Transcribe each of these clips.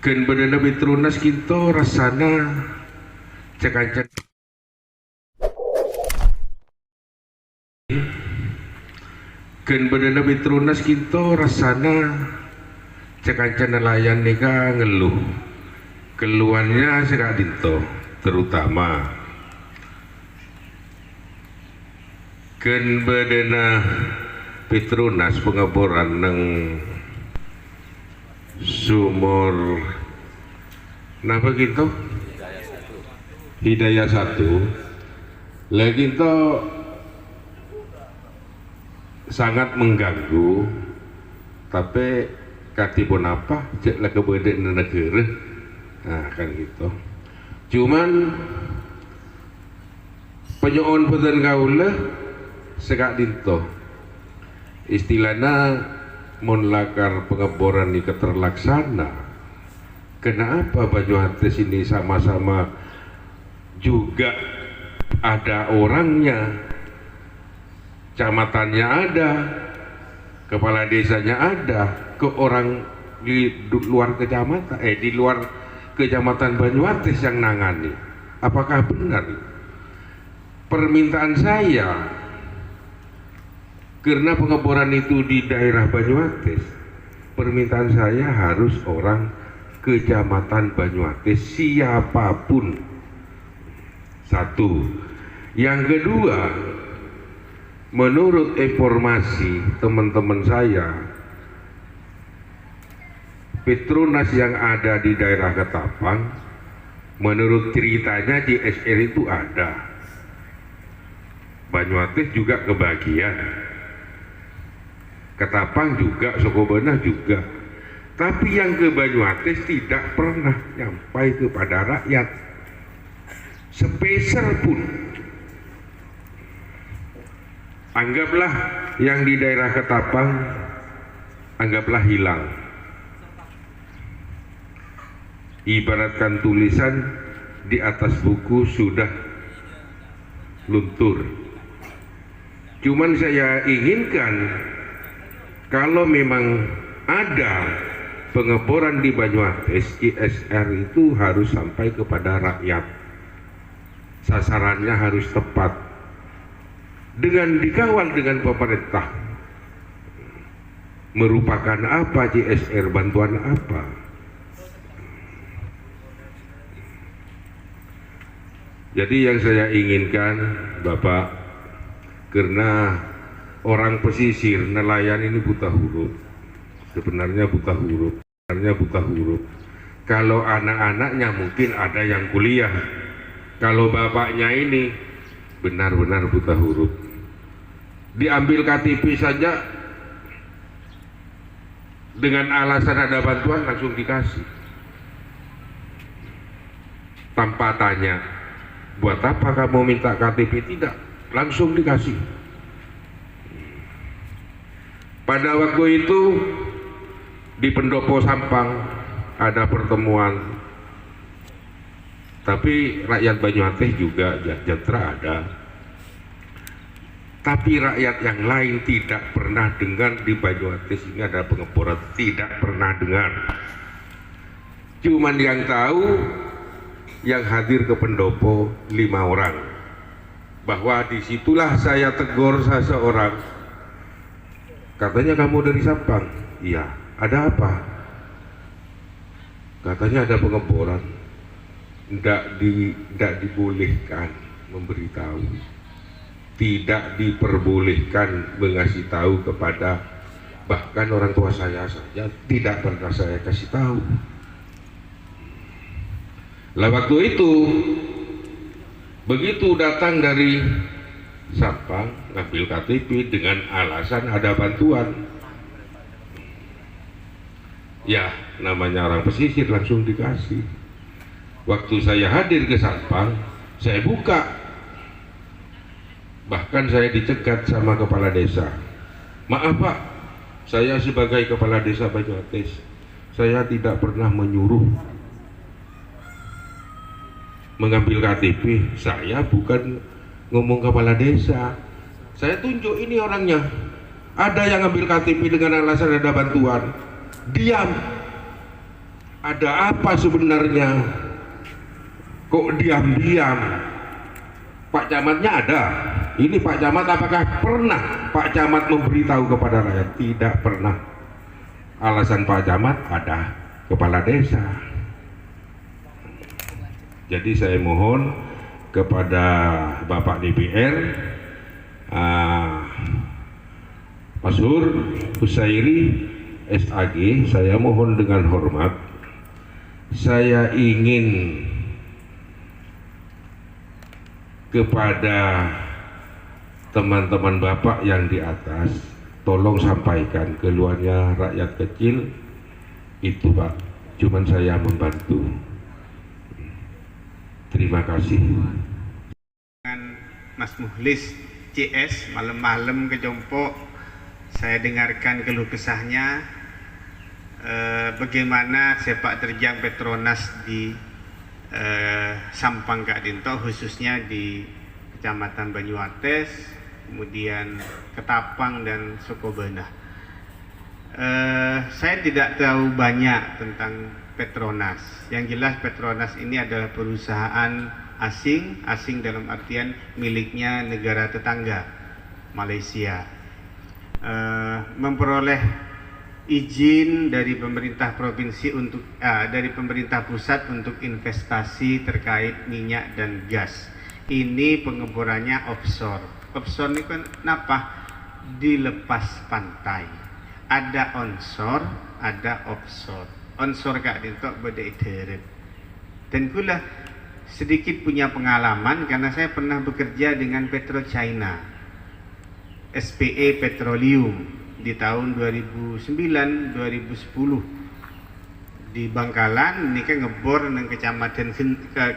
Ken bedana Petronas kinto rasana cek-cek Ken bedana Petronas kinto rasana cek-cek nelayan nika ngeluh keluhannya sekak dinto, terutama ken bedana Petronas pengeboran neng sumur napa gitu Hidayah 1 lagi itu sangat mengganggu, tapi katipun apa cek lah keberadaan negara, nah kan gitu. Cuman penyoon peten kaula sekak dinto istilahnya mon lakar pengeboran ini keterlaksana, kenapa Banyuates ini sama-sama juga ada orangnya, kecamatannya ada, kepala desanya ada, ke orang di luar kecamatan, di luar kecamatan Banyuates yang nangani. Apakah benar? Permintaan saya, karena pengeboran itu di daerah Banyuates, permintaan saya harus orang kecamatan Banyuates siapapun. Satu. Yang kedua, menurut informasi teman-teman saya, Petronas yang ada di daerah Ketapang, menurut ceritanya di SR itu ada. Banyuates juga kebagian, Ketapang juga, Sokobena juga. Tapi yang ke Banyuates tidak pernah sampai kepada rakyat sepeser pun. Anggaplah yang di daerah Ketapang, anggaplah hilang. Ibaratkan tulisan di atas buku sudah luntur. Cuman saya inginkan kalau memang ada pengeboran di Banyuates, ISR itu harus sampai kepada rakyat. Sasarannya harus tepat. Dengan dikawal dengan pemerintah. Merupakan apa CSR, bantuan apa? Jadi yang saya inginkan Bapak, karena orang pesisir, nelayan ini buta huruf. Sebenarnya buta huruf. Kalau anak-anaknya mungkin ada yang kuliah. Kalau bapaknya ini benar-benar buta huruf. Diambil KTP saja dengan alasan ada bantuan langsung dikasih. Tanpa tanya, buat apa kamu minta KTP? Tidak, langsung dikasih. Pada waktu itu di Pendopo Sampang ada pertemuan, tapi rakyat Banyuates juga Jatra ada, tapi rakyat yang lain tidak pernah dengar di Banyuates ini ada pengeboran, tidak pernah dengar. Cuman yang tahu yang hadir ke Pendopo 5 orang, bahwa disitulah saya tegur seseorang, katanya kamu dari Sampang. Iya, ada apa? Katanya ada pengeboran. Tidak dibolehkan memberitahu, tidak diperbolehkan mengasih tahu kepada, bahkan orang tua saya saja tidak pernah saya kasih tahu. Lah waktu itu begitu datang dari Sampang ngambil KTP dengan alasan ada bantuan, ya namanya orang pesisir langsung dikasih. Waktu saya hadir ke Sampang, saya buka, bahkan saya dicegat sama kepala desa. Maaf Pak, saya sebagai kepala desa Banyuates, saya tidak pernah menyuruh mengambil KTP. Saya bukan ngomong kepala desa, saya tunjuk ini orangnya. Ada yang ngambil KTP dengan alasan ada bantuan, diam. Ada apa sebenarnya? Kok diam-diam? Pak Camatnya ada. Ini Pak Camat, apakah pernah Pak Camat memberitahu kepada rakyat? Tidak pernah. Alasan Pak Camat ada kepala desa. Jadi saya mohon kepada Bapak DPR, Masur Husairi SAG, saya mohon dengan hormat, saya ingin kepada teman-teman Bapak yang di atas, tolong sampaikan keluarnya rakyat kecil itu Pak, cuman saya membantu. Terima kasih. Dengan Mas Muhlis CS, malam-malam ke Jompo saya dengarkan keluh kesahnya bagaimana sepak terjang Petronas di Sampang Kak Dinto, khususnya di Kecamatan Banyuates, kemudian Ketapang dan Sukobenah. Saya tidak tahu banyak tentang Petronas. Yang jelas Petronas ini adalah perusahaan asing dalam artian miliknya negara tetangga Malaysia. Memperoleh izin dari pemerintah provinsi untuk dari pemerintah pusat untuk investasi terkait minyak dan gas. Ini pengeborannya offshore. Offshore ini kan kenapa? Dilepas pantai. Ada onshore, ada offshore. Onshore Kak Dinto beda ideret. Dan kula sedikit punya pengalaman karena saya pernah bekerja dengan PetroChina, SPE Petroleum di tahun 2009-2010 di Bangkalan. Ini kan ngebor nang Kecamatan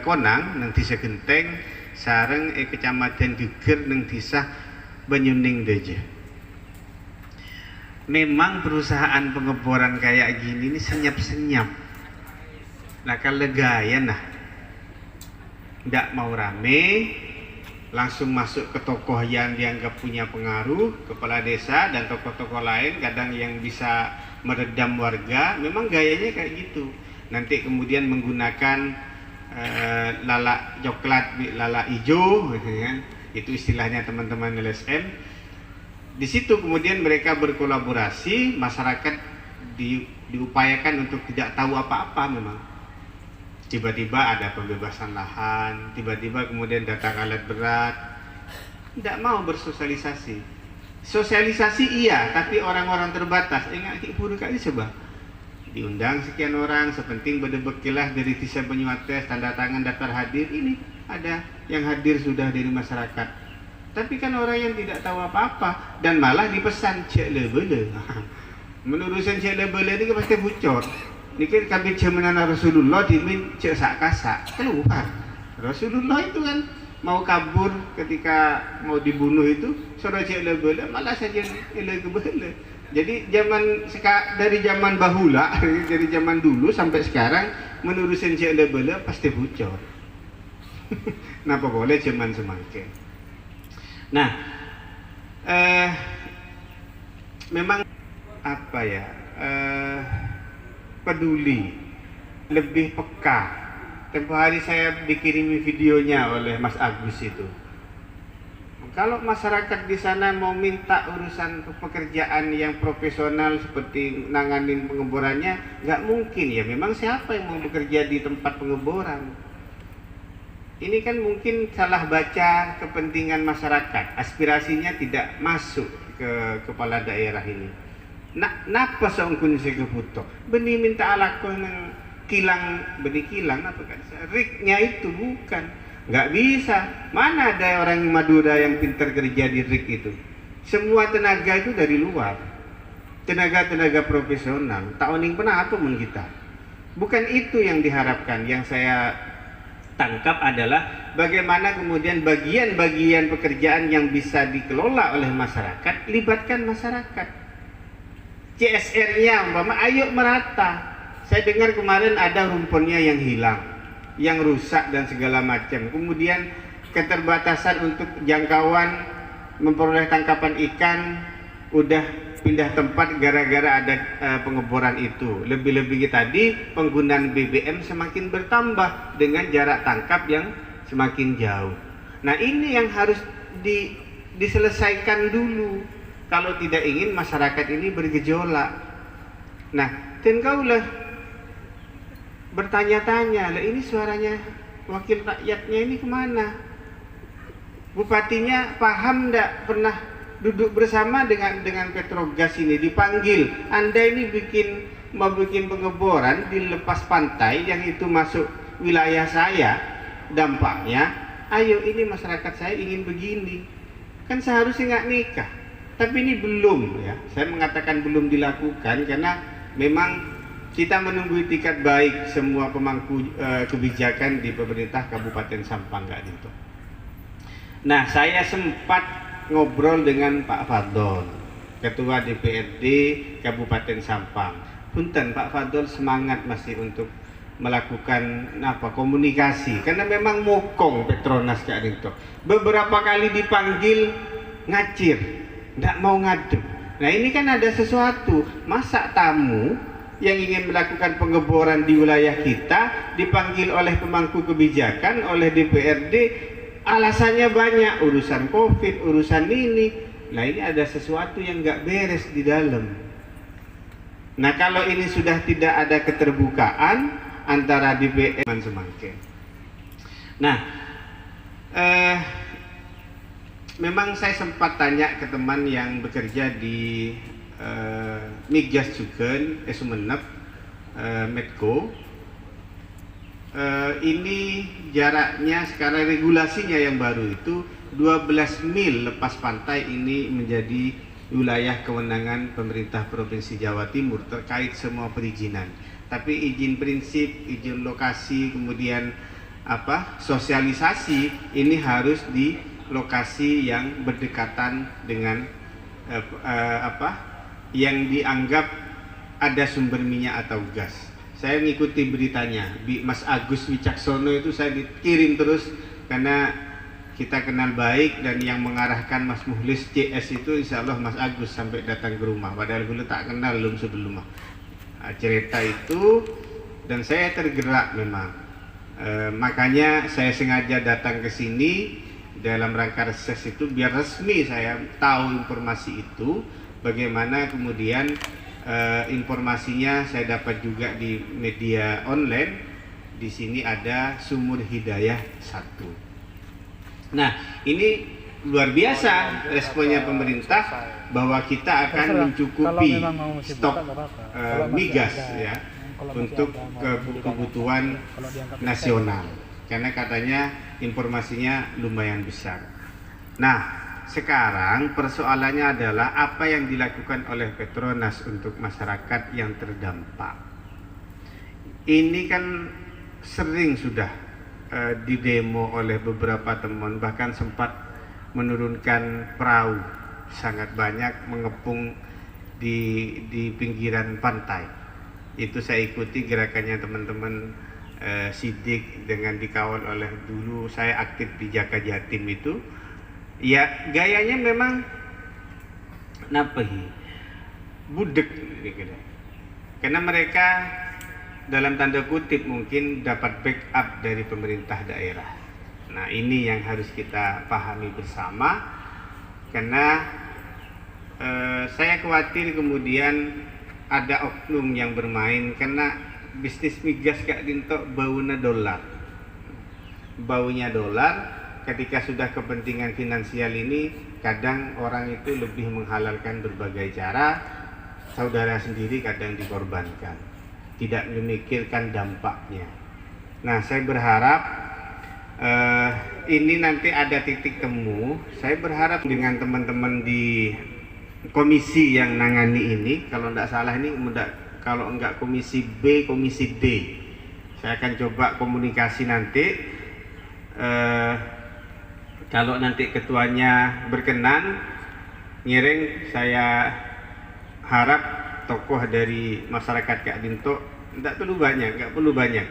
Konang nang Desa Genteng sareng Kecamatan Geger nang Desa Banyuning Deje. Memang perusahaan pengeboran kayak gini ini senyap-senyap. Nah kalau gaya nah ndak mau rame, langsung masuk ke tokoh yang dianggap punya pengaruh, kepala desa dan tokoh-tokoh lain kadang yang bisa meredam warga. Memang gayanya kayak gitu. Nanti kemudian menggunakan lala coklat, lala hijau, gitu kan? Itu istilahnya teman-teman LSM. Di situ kemudian mereka berkolaborasi, masyarakat diupayakan untuk tidak tahu apa-apa memang. Tiba-tiba ada pembebasan lahan, tiba-tiba kemudian datang alat berat, tidak mau bersosialisasi. Sosialisasi iya, tapi orang-orang terbatas. Ingat ibu kali coba diundang sekian orang, sepenting berdebekilah dari Desa Banyuates, tanda tangan daftar hadir. Ini ada yang hadir sudah dari masyarakat. Tapi kan orang yang tidak tahu apa-apa dan malah dipesan cek lebele. Menurusan cek lebele ini pasti bocor. Ini kabin jamanan Rasulullah dimin cek sak-kasak keluar. Rasulullah itu kan mau kabur ketika mau dibunuh itu suruh cek lebele malah saja lebele. Jadi dari zaman bahula, dari zaman dulu sampai sekarang menurusin cek lebele pasti bocor. Kenapa boleh zaman semakin? Nah, memang apa ya? Peduli, lebih peka. Tempo hari saya dikirimi videonya oleh Mas Agus itu. Kalau masyarakat di sana mau minta urusan pekerjaan yang profesional seperti nanganin pengeborannya, nggak mungkin ya. Memang siapa yang mau bekerja di tempat pengeboran? Ini kan mungkin salah baca kepentingan masyarakat. Aspirasinya tidak masuk ke kepala daerah ini. Napa seongkun saya kebutuh? Beni minta alako nang kilang, beni kilang apa kan? Riknya itu bukan, nggak bisa. Mana ada orang Madura yang pintar kerja di rik itu? Semua tenaga itu dari luar, tenaga profesional. Tahuning pernah apa mun kita? Bukan itu yang diharapkan. Yang saya tangkap adalah bagaimana kemudian bagian-bagian pekerjaan yang bisa dikelola oleh masyarakat, libatkan masyarakat. CSR-nya umpama ayo merata. Saya dengar kemarin ada rumpunnya yang hilang, yang rusak dan segala macam. Kemudian keterbatasan untuk jangkauan memperoleh tangkapan ikan udah pindah tempat gara-gara ada pengeboran itu. Lebih-lebih tadi penggunaan BBM semakin bertambah dengan jarak tangkap yang semakin jauh. Nah ini yang harus diselesaikan dulu kalau tidak ingin masyarakat ini bergejolak. Nah dan kaulah bertanya-tanya, lah ini suaranya wakil rakyatnya ini kemana? Bupatinya paham enggak, pernah duduk bersama dengan Petrogas ini, dipanggil, Anda ini mau bikin pengeboran di lepas pantai yang itu masuk wilayah saya, dampaknya ayo ini masyarakat saya ingin begini, kan seharusnya nggak nikah. Tapi ini belum ya, saya mengatakan belum dilakukan karena memang kita menunggu itikat baik semua pemangku kebijakan di pemerintah Kabupaten Sampang Kak Dinto. Nah saya sempat ngobrol dengan Pak Fadol, Ketua DPRD Kabupaten Sampang. Punten Pak Fadol semangat masih untuk melakukan komunikasi karena memang mokong Petronas Kak Dinto. Beberapa kali dipanggil ngacir, tidak mau ngadu. Nah ini kan ada sesuatu, masa tamu yang ingin melakukan pengeboran di wilayah kita dipanggil oleh pemangku kebijakan, oleh DPRD, alasannya banyak, urusan COVID, urusan ini. Nah ini ada sesuatu yang nggak beres di dalam. Nah kalau ini sudah tidak ada keterbukaan antara DPR dan semakin. Nah memang saya sempat tanya ke teman yang bekerja di Migas juga, Sumeneb, Medco. Ini jaraknya sekarang regulasinya yang baru itu 12 mil lepas pantai ini menjadi wilayah kewenangan pemerintah Provinsi Jawa Timur terkait semua perizinan. Tapi izin prinsip, izin lokasi, kemudian sosialisasi ini harus di lokasi yang berdekatan dengan yang dianggap ada sumber minyak atau gas. Saya mengikuti beritanya, Mas Agus Wicaksono itu saya dikirim terus karena kita kenal baik, dan yang mengarahkan Mas Muhlis CS itu insya Allah Mas Agus sampai datang ke rumah, padahal dulu tak kenal belum sebelum cerita itu, dan saya tergerak memang. Makanya saya sengaja datang ke sini dalam rangka reses itu biar resmi saya tahu informasi itu, bagaimana kemudian informasinya saya dapat juga di media online. Di sini ada Sumur Hidayah 1. Nah, ini luar biasa responnya pemerintah bahwa kita akan mencukupi stok migas ya untuk kebutuhan nasional, karena katanya informasinya lumayan besar. Nah, sekarang persoalannya adalah apa yang dilakukan oleh Petronas untuk masyarakat yang terdampak. Ini kan sering sudah didemo oleh beberapa teman, bahkan sempat menurunkan perahu sangat banyak mengepung di pinggiran pantai. Itu saya ikuti gerakannya teman-teman Sidik dengan dikawal oleh, dulu saya aktif di Jaka Jatim itu. Ya gayanya memang budek gitu. Karena mereka dalam tanda kutip mungkin dapat backup dari pemerintah daerah. Nah ini yang harus kita pahami bersama, karena saya khawatir kemudian ada oknum yang bermain, karena bisnis migas Kak Dinto baunya dolar. Ketika sudah kepentingan finansial ini, kadang orang itu lebih menghalalkan berbagai cara, saudara sendiri kadang dikorbankan, tidak memikirkan dampaknya. Nah saya berharap ini nanti ada titik temu. Saya berharap dengan teman-teman di komisi yang nangani ini, kalau tidak salah ini, kalau enggak komisi B, komisi D, saya akan coba komunikasi nanti. Kalau nanti ketuanya berkenan ngiring, saya harap tokoh dari masyarakat Kak Dinto nggak perlu banyak,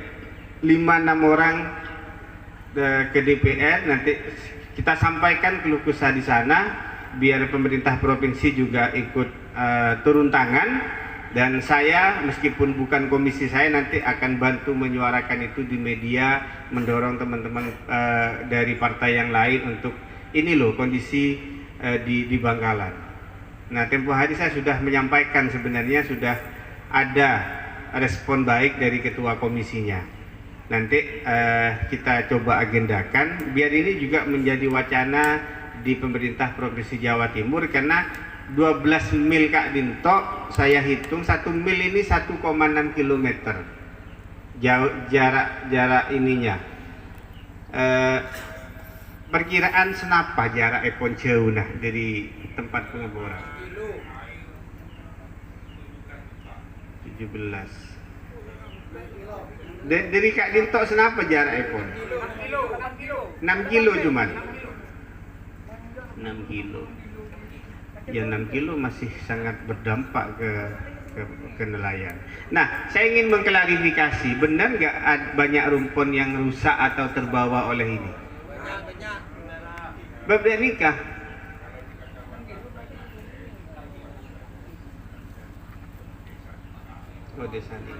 5-6 orang ke DPR, nanti kita sampaikan keluh kesah di sana. biar pemerintah provinsi juga ikut turun tangan, dan saya meskipun bukan komisi saya nanti akan bantu menyuarakan itu di media, mendorong teman-teman dari partai yang lain untuk ini loh kondisi di Bangkalan. Nah, tempo hari saya sudah menyampaikan, sebenarnya sudah ada respon baik dari ketua komisinya. Nanti kita coba agendakan biar ini juga menjadi wacana di pemerintah Provinsi Jawa Timur, karena 12 mil Kak Dinto saya hitung 1 mil ini 1,6 km jarak ininya. Perkiraan senapa jarak epon jauh nah dari tempat pengeboran? 17. Dari Kak Dinto senapa jarak epon? 6 kilo cuman. 6 kilo. Ya 6 kilo masih sangat berdampak ke nelayan. Nah, saya ingin mengklarifikasi, benar nggak banyak rumpun yang rusak atau terbawa oleh ini? Bab nikah. Oh, desa ini.